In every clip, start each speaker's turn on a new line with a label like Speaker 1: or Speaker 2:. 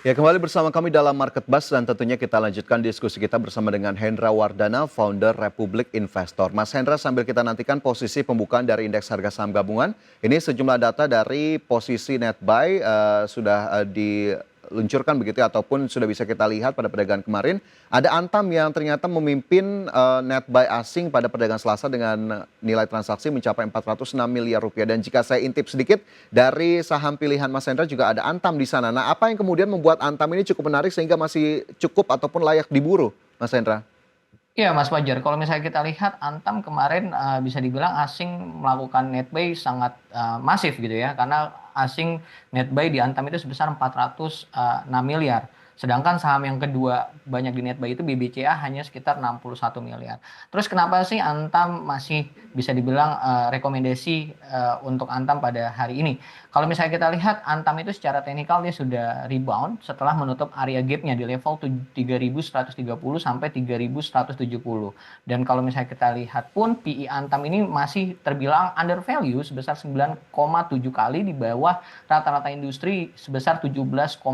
Speaker 1: Ya, kembali bersama kami dalam Market Buzz dan tentunya kita lanjutkan diskusi kita bersama dengan Hendra Wardana, founder Republik Investor. Mas Hendra, sambil kita nantikan posisi pembukaan dari indeks harga saham gabungan, ini sejumlah data dari posisi net buy sudah diluncurkan begitu ya, ataupun sudah bisa kita lihat pada perdagangan kemarin. Ada Antam yang ternyata memimpin net buy asing pada perdagangan Selasa dengan nilai transaksi mencapai 406 miliar rupiah. Dan jika saya intip sedikit dari saham pilihan Mas Hendra juga ada Antam di sana. Nah, apa yang kemudian membuat Antam ini cukup menarik sehingga masih cukup ataupun layak diburu, Mas Hendra?
Speaker 2: Iya Mas Fajar, kalau misalnya kita lihat Antam kemarin bisa dibilang asing melakukan net buy sangat masif gitu ya. Karena asing net buy di Antam itu sebesar 406 miliar. Sedangkan saham yang kedua banyak di net buy itu BBCA hanya sekitar 61 miliar. Terus kenapa sih Antam masih bisa dibilang rekomendasi untuk Antam pada hari ini? Kalau misalnya kita lihat Antam itu secara teknikal dia sudah rebound setelah menutup area gap-nya di level 3.130 sampai 3.170. Dan kalau misalnya kita lihat pun PE Antam ini masih terbilang under value sebesar 9,7 kali di bawah rata-rata industri sebesar 17,7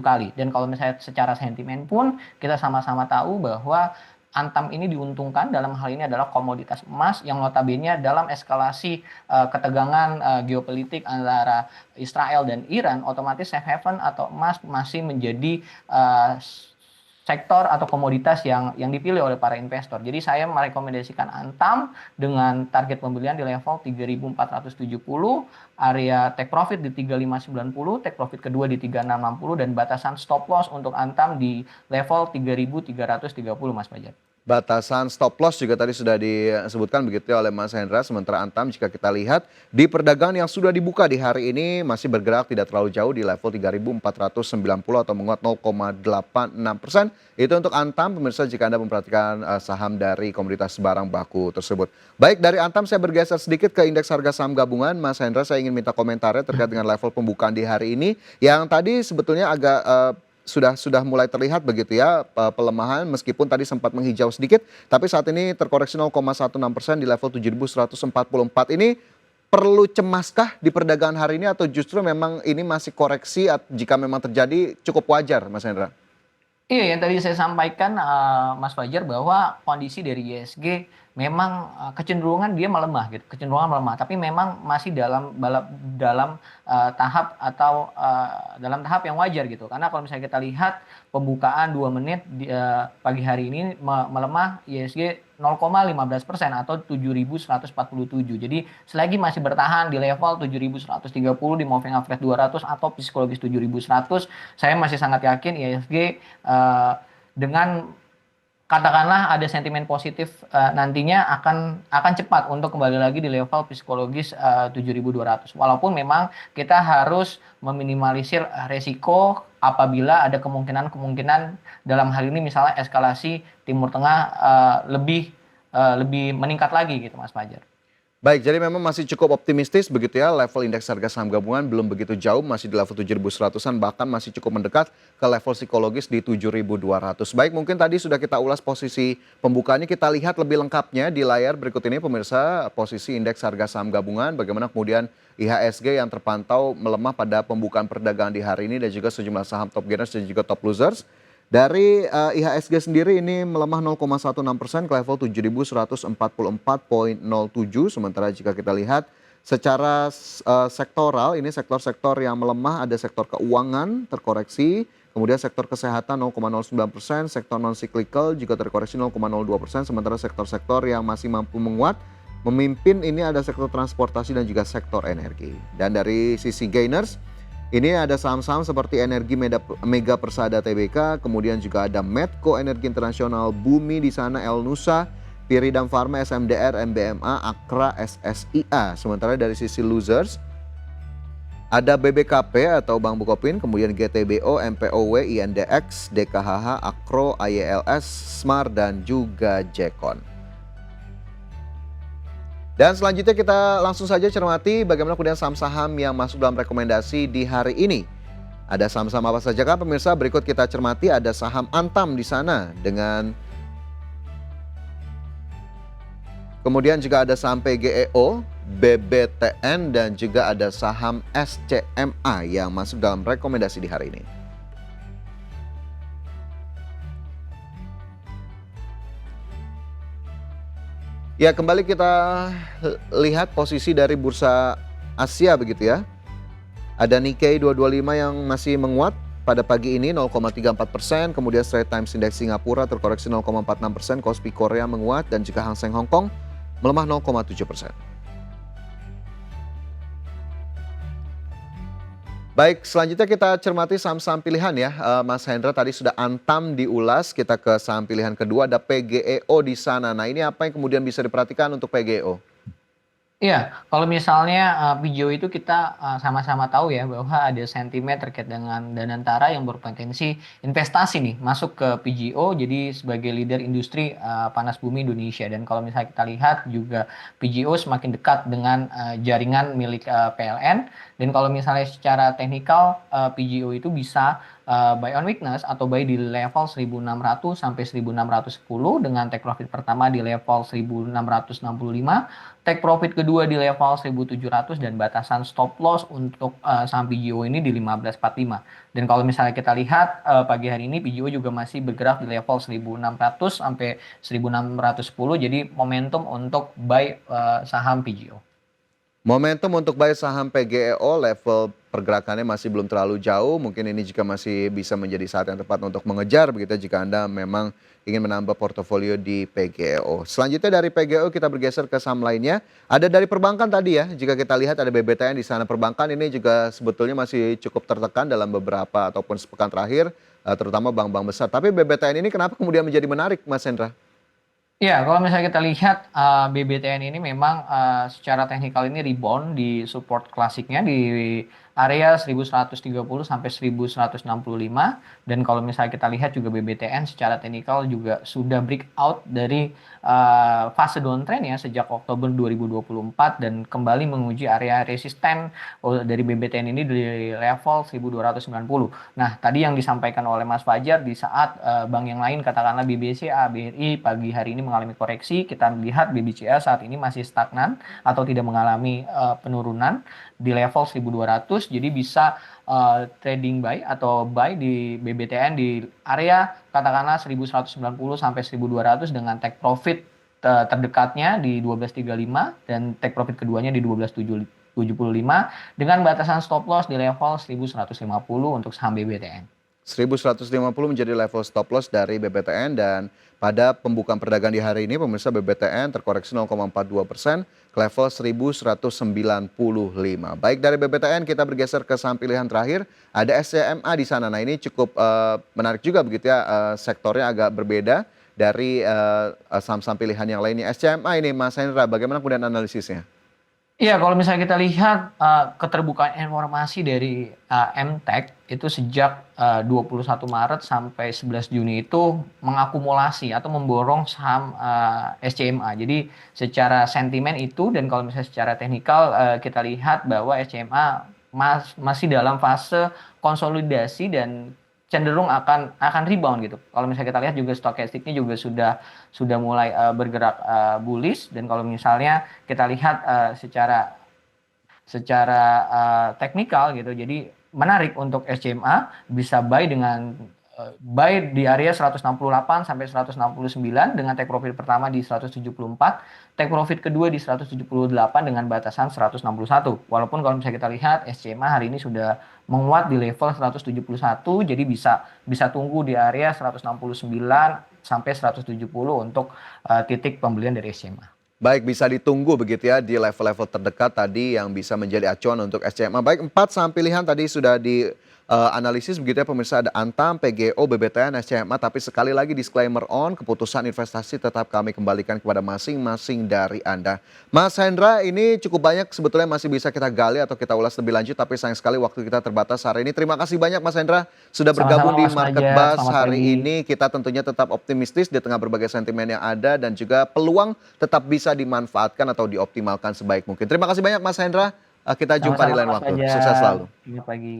Speaker 2: kali. Dan kalau misalnya secara sentimen pun kita sama-sama tahu bahwa Antam ini diuntungkan dalam hal ini adalah komoditas emas yang notabene dalam eskalasi ketegangan geopolitik antara Israel dan Iran, otomatis safe haven atau emas masih menjadi sektor atau komoditas yang dipilih oleh para investor. Jadi saya merekomendasikan Antam dengan target pembelian di level 3.470, area take profit di 3.590, take profit kedua di 3.660 dan batasan stop loss untuk Antam di level 3.330 Mas Fajar.
Speaker 1: Batasan stop loss juga tadi sudah disebutkan begitu ya oleh Mas Hendra. Sementara Antam jika kita lihat di perdagangan yang sudah dibuka di hari ini masih bergerak tidak terlalu jauh di level 3.490 atau menguat 0,86%. Itu untuk Antam, pemirsa, jika Anda memperhatikan saham dari komoditas barang baku tersebut. Baik, dari Antam saya bergeser sedikit ke indeks harga saham gabungan. Mas Hendra, saya ingin minta komentarnya terkait dengan level pembukaan di hari ini yang tadi sebetulnya agak sudah mulai terlihat begitu ya pelemahan meskipun tadi sempat menghijau sedikit, tapi saat ini terkoreksi 0,16% di level 7.144. Ini perlu cemaskah di perdagangan hari ini atau justru memang ini masih koreksi jika memang terjadi cukup wajar, Mas Hendra?
Speaker 2: Iya, yang tadi saya sampaikan Mas Fajar bahwa kondisi dari ISG memang kecenderungan dia melemah gitu, kecenderungan melemah. Tapi memang masih dalam tahap atau dalam tahap yang wajar gitu. Karena kalau misalnya kita lihat pembukaan 2 menit pagi hari ini melemah ISG 0,15% atau 7.147. Jadi selagi masih bertahan di level 7.130 di moving average 200 atau psikologis 7.100, saya masih sangat yakin ISG dengan katakanlah ada sentimen positif nantinya akan cepat untuk kembali lagi di level psikologis 7.200. Walaupun memang kita harus meminimalisir resiko apabila ada kemungkinan dalam hal ini misalnya eskalasi Timur Tengah lebih meningkat lagi gitu Mas Fajar.
Speaker 1: Baik, jadi memang masih cukup optimistis begitu ya, level indeks harga saham gabungan belum begitu jauh, masih di level 7.100-an, bahkan masih cukup mendekat ke level psikologis di 7.200. Baik, mungkin tadi sudah kita ulas posisi pembukaannya, kita lihat lebih lengkapnya di layar berikut ini pemirsa, posisi indeks harga saham gabungan, bagaimana kemudian IHSG yang terpantau melemah pada pembukaan perdagangan di hari ini dan juga sejumlah saham top gainers dan juga top losers. Dari IHSG sendiri ini melemah 0,16% ke level 7.144,07. Sementara jika kita lihat secara sektoral, ini sektor-sektor yang melemah ada sektor keuangan terkoreksi, kemudian sektor kesehatan 0,09%, sektor non-cyclical juga terkoreksi 0,02%, sementara sektor-sektor yang masih mampu menguat memimpin ini ada sektor transportasi dan juga sektor energi. Dan dari sisi gainers, ini ada saham-saham seperti Energi Mega Persada Tbk, kemudian juga ada Medco Energi Internasional, Bumi di sana, El Nusa, Piridam Pharma, SMDR, MBMA, Akra, SSIA. Sementara dari sisi losers, ada BBKP atau Bank Bukopin, kemudian GTBO, MPOW, INDX, DKHH, Akro, IELS, Smar, dan juga Jekon. Dan selanjutnya kita langsung saja cermati bagaimana kemudian saham-saham yang masuk dalam rekomendasi di hari ini. Ada saham-saham apa saja kan pemirsa? Berikut kita cermati, ada saham Antam di sana dengan kemudian juga ada saham PGEO, BBTN dan juga ada saham SCMA yang masuk dalam rekomendasi di hari ini. Ya, kembali kita lihat posisi dari bursa Asia begitu ya. Ada Nikkei 225 yang masih menguat pada pagi ini 0,34%, kemudian Straits Times Index Singapura terkoreksi 0,46%, Kospi Korea menguat dan juga Hang Seng Hong Kong melemah 0,7%. Baik, selanjutnya kita cermati saham-saham pilihan ya. Mas Hendra tadi sudah Antam diulas, kita ke saham pilihan kedua ada PGEO di sana. Nah, ini apa yang kemudian bisa diperhatikan untuk PGEO?
Speaker 2: Iya, kalau misalnya, video itu kita, sama-sama tahu ya bahwa ada sentimen terkait dengan Danantara yang berpotensi investasi nih masuk ke PGO jadi sebagai leader industri, panas bumi Indonesia. Dan kalau misalnya kita lihat juga PGO semakin dekat dengan, jaringan milik, PLN. Dan kalau misalnya secara teknikal, PGO itu bisa, buy on weakness atau buy di level 1.600 sampai 1.610 dengan take profit pertama di level 1.665. Take profit kedua di level 1.700 dan batasan stop loss untuk saham PGO ini di 1545. Dan kalau misalnya kita lihat pagi hari ini PGO juga masih bergerak di level 1.600 sampai 1.610. Jadi momentum untuk buy saham PGO.
Speaker 1: Momentum untuk buy saham PGEO level pergerakannya masih belum terlalu jauh. Mungkin ini juga masih bisa menjadi saat yang tepat untuk mengejar begitu jika Anda memang ingin menambah portofolio di PGEO. Selanjutnya dari PGEO kita bergeser ke saham lainnya. Ada dari perbankan tadi ya. Jika kita lihat ada BBTN di sana, perbankan ini juga sebetulnya masih cukup tertekan dalam beberapa ataupun sepekan terakhir, terutama bank-bank besar. Tapi BBTN ini kenapa kemudian menjadi menarik, Mas Hendra?
Speaker 2: Iya, kalau misalnya kita lihat, BBTN ini memang, secara teknikal ini rebound di support klasiknya di area 1.130 sampai 1.165. Dan kalau misalnya kita lihat juga BBTN secara teknikal juga sudah breakout dari, fase downtrend ya sejak Oktober 2024 dan kembali menguji area resisten, dari BBTN ini di level 1.290. Nah, tadi yang disampaikan oleh Mas Fajar di saat, bank yang lain katakanlah BBCA, BRI pagi hari ini mengalami koreksi, kita lihat BBCA saat ini masih stagnan atau tidak mengalami penurunan di level 1.200. Jadi bisa trading buy atau buy di BBTN di area katakanlah 1.190 sampai 1.200 dengan take profit terdekatnya di 12.35 dan take profit keduanya di 12.75 dengan batasan stop loss di level 1.150 untuk saham BBTN.
Speaker 1: 1.150 menjadi level stop loss dari BBTN dan pada pembukaan perdagangan di hari ini pemirsa BBTN terkoreksi 0,42% ke level 1.195. Baik dari BBTN kita bergeser ke saham pilihan terakhir ada SCMA di sana. Nah ini cukup menarik juga begitu ya, sektornya agak berbeda dari saham-saham pilihan yang lainnya. SCMA ini Mas Hendra bagaimana kemudian analisisnya?
Speaker 2: Iya, kalau misalnya kita lihat, keterbukaan informasi dari, MTEK itu sejak, 21 Maret sampai 11 Juni itu mengakumulasi atau memborong saham, SCMA. Jadi secara sentimen itu dan kalau misalnya secara teknikal, kita lihat bahwa SCMA masih dalam fase konsolidasi dan cenderung akan rebound gitu. Kalau misalnya kita lihat juga stokastiknya juga sudah mulai, bergerak, bullish dan kalau misalnya kita lihat, secara teknikal gitu. Jadi menarik untuk SCMA bisa buy dengan buy di area 168 sampai 169 dengan take profit pertama di 174, take profit kedua di 178 dengan batasan 161. Walaupun kalau misalnya kita lihat SCMA hari ini sudah menguat di level 171 jadi bisa tunggu di area 169 sampai 170 untuk titik pembelian dari SCMA.
Speaker 1: Baik, bisa ditunggu begitu ya di level-level terdekat tadi yang bisa menjadi acuan untuk SCMA. Baik, 4 saham pilihan tadi sudah dianalisis begitu ya pemirsa, ada Antam, PGO, BBTN, SCMA. Tapi sekali lagi disclaimer on, keputusan investasi tetap kami kembalikan kepada masing-masing dari Anda. Mas Hendra, ini cukup banyak sebetulnya masih bisa kita gali atau kita ulas lebih lanjut. Tapi sayang sekali waktu kita terbatas hari ini. Terima kasih banyak Mas Hendra sudah bergabung
Speaker 2: Sama-sama
Speaker 1: di
Speaker 2: Mas
Speaker 1: Market
Speaker 2: Fajar,
Speaker 1: Buzz
Speaker 2: selamat
Speaker 1: hari
Speaker 2: pagi.
Speaker 1: ini. Kita tentunya tetap optimistis di tengah berbagai sentimen yang ada dan juga peluang tetap bisa dimanfaatkan atau dioptimalkan sebaik mungkin. Terima kasih banyak Mas Hendra. Kita jumpa di
Speaker 2: Sama-sama
Speaker 1: lain
Speaker 2: Mas
Speaker 1: waktu. Sukses
Speaker 2: Fajar,
Speaker 1: selalu.
Speaker 2: selamat pagi.